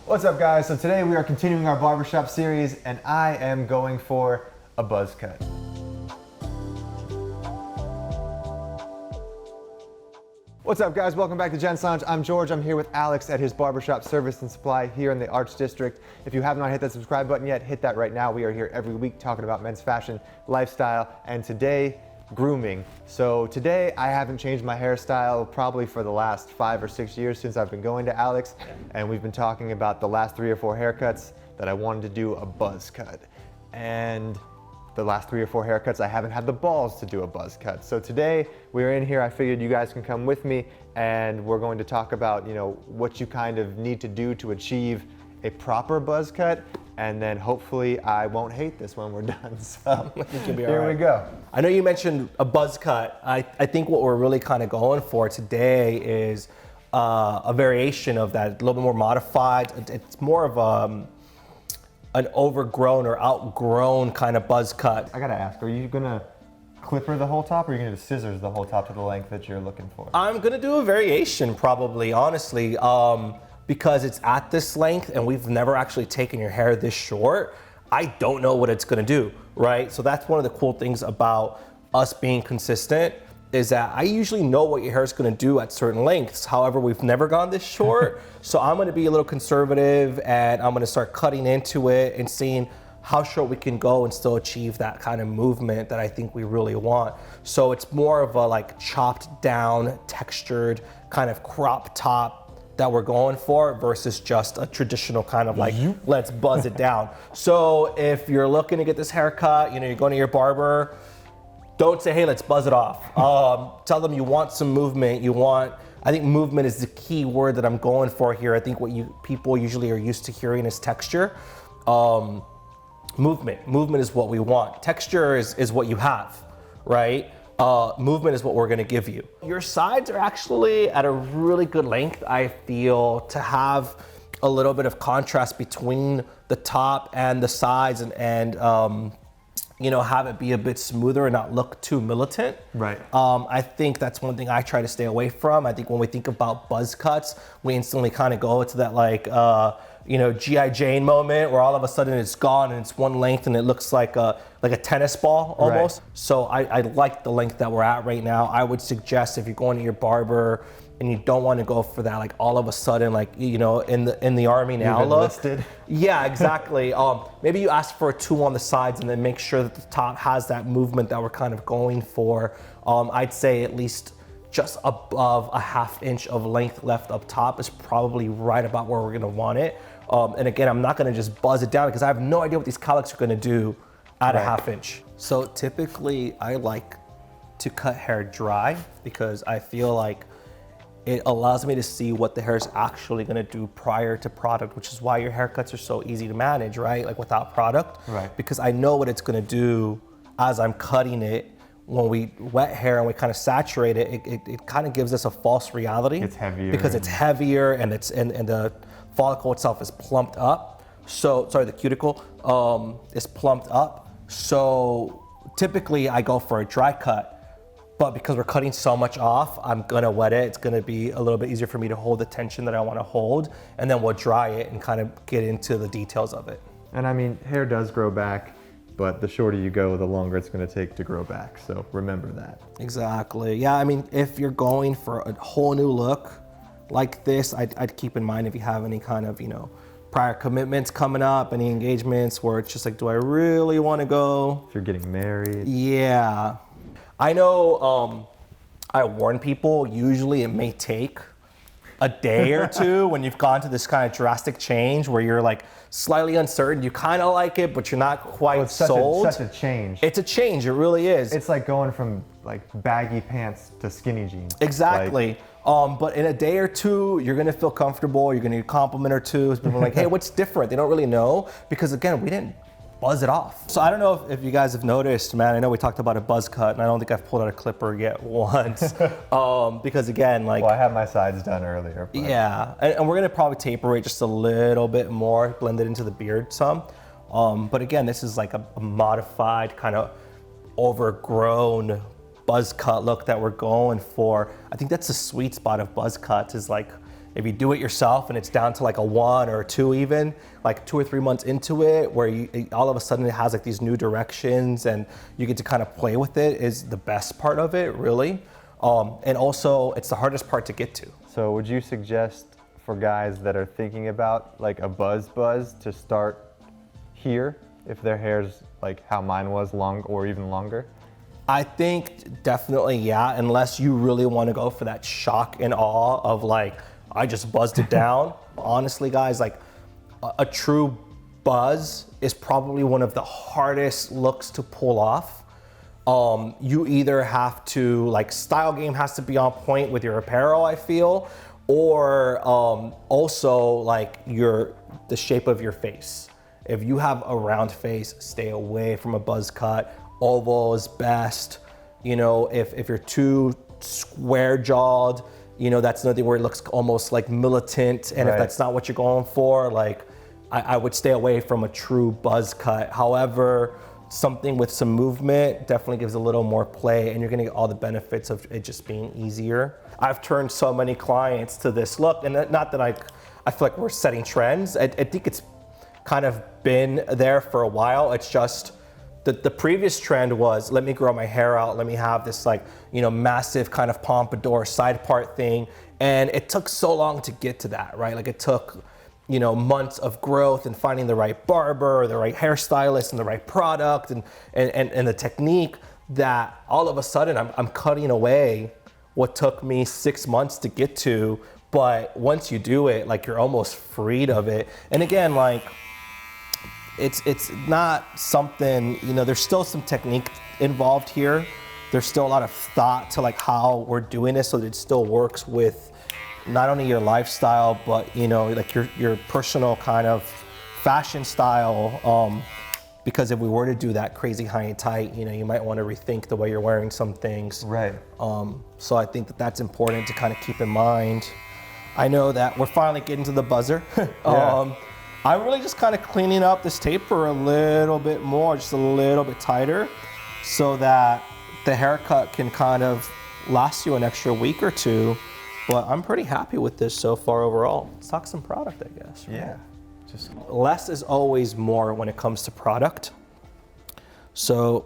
What's up, guys? So today we are continuing our barbershop series and I am going for a buzz cut. What's up, guys? Welcome back to Gents Lounge. I'm George. I'm here with Alex at his barbershop service and supply here in the Arts District. If you have not hit that subscribe button yet, hit that right now. We are here every week talking about men's fashion, lifestyle, and today, grooming. So today I haven't changed my hairstyle probably for the last 5 or 6 years since I've been going to Alex, and we've been talking about the last 3 or 4 haircuts that I wanted to do a buzz cut. And the last 3 or 4 haircuts I haven't had the balls to do a buzz cut. So today we're in here, I figured you guys can come with me and we're going to talk about, what you kind of need to do to achieve a proper buzz cut, and then hopefully I won't hate this when we're done. So I think you'll be here all right. we go. I know you mentioned a buzz cut. I think what we're really kind of going for today is a variation of that, a little bit more modified. It's more of an overgrown or outgrown kind of buzz cut. I gotta ask, are you gonna clipper the whole top or are you gonna do scissors the whole top to the length that you're looking for? I'm gonna do a variation probably, honestly, because it's at this length and we've never actually taken your hair this short. I don't know what it's gonna do, right? So that's one of the cool things about us being consistent, is that I usually know what your hair is gonna do at certain lengths. However, we've never gone this short. So I'm gonna be a little conservative and I'm gonna start cutting into it and seeing how short we can go and still achieve that kind of movement that I think we really want. So it's more of a like chopped down, textured kind of crop top that we're going for versus just a traditional kind of like, let's buzz it down. So if you're looking to get this haircut, you're going to your barber, don't say, hey, let's buzz it off. Tell them you want some movement. I think movement is the key word that I'm going for here. I think what people usually are used to hearing is texture. Movement is what we want. Texture is what you have, right? Movement is what we're gonna give you. Your sides are actually at a really good length, I feel, to have a little bit of contrast between the top and the sides and have it be a bit smoother and not look too militant. Right. I think that's one thing I try to stay away from. I think when we think about buzz cuts, we instantly kind of go to that like, G.I. Jane moment where all of a sudden it's gone and it's one length and it looks like a tennis ball almost. Right. So I like the length that we're at right now. I would suggest if you're going to your barber and you don't want to go for that, like all of a sudden, like, in the army now You've look. enlisted. Yeah, exactly. Maybe you ask for a 2 on the sides and then make sure that the top has that movement that we're kind of going for. I'd say at least just above a 1/2 inch of length left up top is probably right about where we're gonna want it. And again, I'm not gonna just buzz it down because I have no idea what these cowlicks are gonna do at a 1/2 inch. So typically I like to cut hair dry because I feel like it allows me to see what the hair is actually gonna do prior to product, which is why your haircuts are so easy to manage, right? Like without product. Right. Because I know what it's gonna do as I'm cutting it. When we wet hair and we kind of saturate it, it kind of gives us a false reality. It's heavier. Because it's heavier and and the follicle itself is plumped up. So, sorry, the cuticle is plumped up. So typically I go for a dry cut. But because we're cutting so much off, I'm gonna wet it. It's gonna be a little bit easier for me to hold the tension that I wanna hold, and then we'll dry it and kind of get into the details of it. And I mean, hair does grow back, but the shorter you go, the longer it's gonna take to grow back. So remember that. Exactly. Yeah, I mean, if you're going for a whole new look like this, I'd keep in mind if you have any kind of, prior commitments coming up, any engagements where it's just like, do I really wanna go? If you're getting married. Yeah. I know I warn people, usually it may take a day or two when you've gone to this kind of drastic change where you're like slightly uncertain, you kind of like it, but you're not quite sold. Such a change. It's a change, it really is. It's like going from like baggy pants to skinny jeans. Exactly. But in a day or two, you're gonna feel comfortable, you're gonna need a compliment or two. People are like, hey, what's different? They don't really know because again, we didn't buzz it off. So I don't know if you guys have noticed, man, I know we talked about a buzz cut and I don't think I've pulled out a clipper yet once. Because again, like. Well, I had my sides done earlier. But. Yeah, and we're gonna probably taper it just a little bit more, blend it into the beard some. But again, this is like a modified kind of overgrown buzz cut look that we're going for. I think that's the sweet spot of buzz cuts is like, If you do it yourself and it's down to like a 1 or a 2 even, like 2 or 3 months into it, where all of a sudden it has like these new directions and you get to kind of play with it, is the best part of it, really. And also it's the hardest part to get to. So would you suggest for guys that are thinking about like a buzz to start here if their hair's like how mine was, long or even longer? I think definitely, yeah, unless you really want to go for that shock and awe of like, I just buzzed it down. Honestly, guys, like a true buzz is probably one of the hardest looks to pull off. You either have to, like, style game has to be on point with your apparel, I feel, or also like the shape of your face. If you have a round face, stay away from a buzz cut. Oval is best. You know, if you're too square jawed, you know, that's another thing where it looks almost like militant. And if that's not what you're going for, like, I would stay away from a true buzz cut. However, something with some movement definitely gives a little more play, and you're gonna get all the benefits of it just being easier. I've turned so many clients to this look, and not that I feel like we're setting trends. I think it's kind of been there for a while. It's just the previous trend was, let me grow my hair out, let me have this, like, you know, massive kind of pompadour side part thing. And it took so long to get to that, right? Like, it took, you know, months of growth and finding the right barber, or the right hairstylist, and the right product, and the technique, that all of a sudden I'm cutting away what took me 6 months to get to. But once you do it, like, you're almost freed of it. And again, like, it's not something, you know, there's still some technique involved here. There's still a lot of thought to like how we're doing this so that it still works with not only your lifestyle, but, you know, like your personal kind of fashion style. Because if we were to do that crazy high and tight, you know, you might want to rethink the way you're wearing some things. Right. So I think that that's important to kind of keep in mind. I know that we're finally getting to the buzzer. Yeah. I'm really just kind of cleaning up this taper a little bit more, just a little bit tighter, so that the haircut can kind of last you an extra week or two. But I'm pretty happy with this so far overall. Let's talk some product, I guess. Right? Yeah. Just Less is always more when it comes to product. So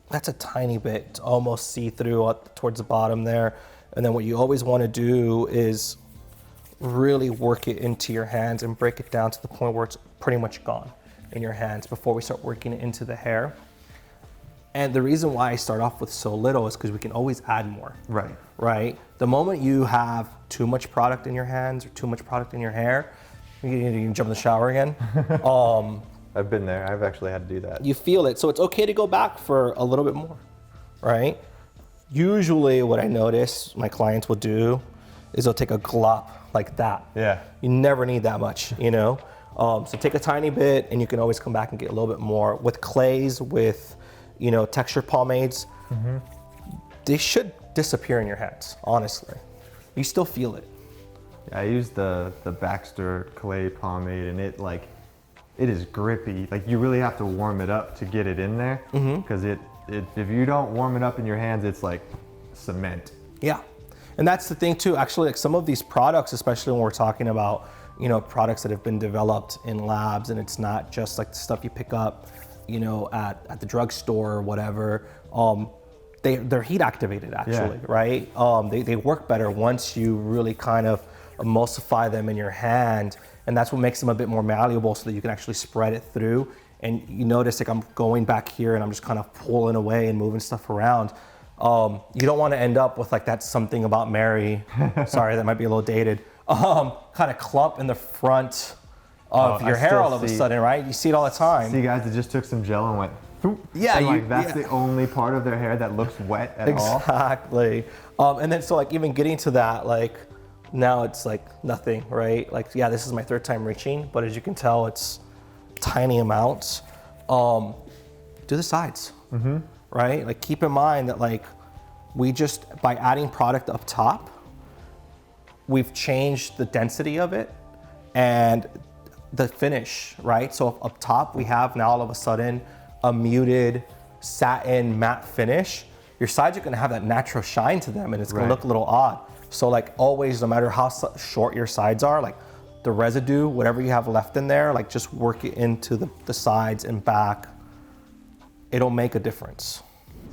that's a tiny bit. It's almost see-through up towards the bottom there. And then what you always want to do is really work it into your hands and break it down to the point where it's pretty much gone in your hands before we start working it into the hair. And the reason why I start off with so little is because we can always add more. right. Right? The moment you have too much product in your hands or too much product in your hair, you can jump in the shower again. I've been there. I've actually had to do that. You feel it. So it's okay to go back for a little bit more, right? Usually what I notice my clients will do is they'll take a glop like that. Yeah. You never need that much, you know? So take a tiny bit and you can always come back and get a little bit more. With clays, with, you know, texture pomades, they should disappear in your hands, honestly. You still feel it. I used the Baxter clay pomade, and it is grippy. Like, you really have to warm it up to get it in there, because if you don't warm it up in your hands, it's like cement. Yeah. And that's the thing too, actually, like some of these products, especially when we're talking about, you know, products that have been developed in labs, and it's not just like the stuff you pick up, you know, at the drugstore or whatever, they're heat activated actually, right? They work better once you really kind of emulsify them in your hand, and that's what makes them a bit more malleable so that you can actually spread it through. And you notice, like, I'm going back here and I'm just kind of pulling away and moving stuff around. You don't want to end up with like that Something About Mary, sorry, that might be a little dated, kind of clump in the front of your hair all of a sudden, right? You see it all the time. See guys that just took some gel and went, Thoop, yeah, and like that's the only part of their hair that looks wet at all. Exactly. And then so like even getting to that, like now it's like nothing, right? Like, yeah, this is my third time reaching, but as you can tell, it's tiny amounts. Do the sides. Right? Like, keep in mind that, like, we just, by adding product up top, we've changed the density of it and the finish, right? So up top, we have now all of a sudden a muted satin matte finish. Your sides are gonna have that natural shine to them, and it's gonna look a little odd. So like always, no matter how short your sides are, like the residue, whatever you have left in there, like just work it into the sides and back. It'll make a difference.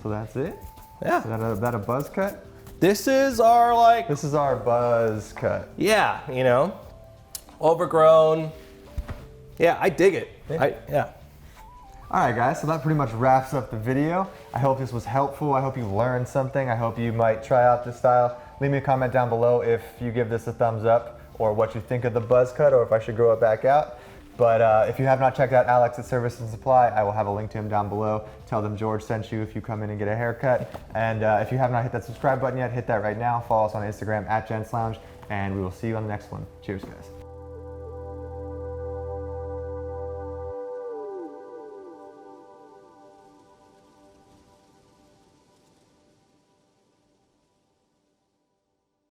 So that's it? Yeah. Is that a buzz cut? This is our like, This is our buzz cut. yeah, you know, overgrown. Yeah, I dig it. Yeah. All right, guys, so that pretty much wraps up the video. I hope this was helpful. I hope you learned something. I hope you might try out this style. Leave me a comment down below if you give this a thumbs up or what you think of the buzz cut or if I should grow it back out. But if you have not checked out Alex at Service and Supply, I will have a link to him down below. Tell them George sent you if you come in and get a haircut. And if you have not hit that subscribe button yet, hit that right now. Follow us on Instagram at gentslounge, and we will see you on the next one. Cheers, guys.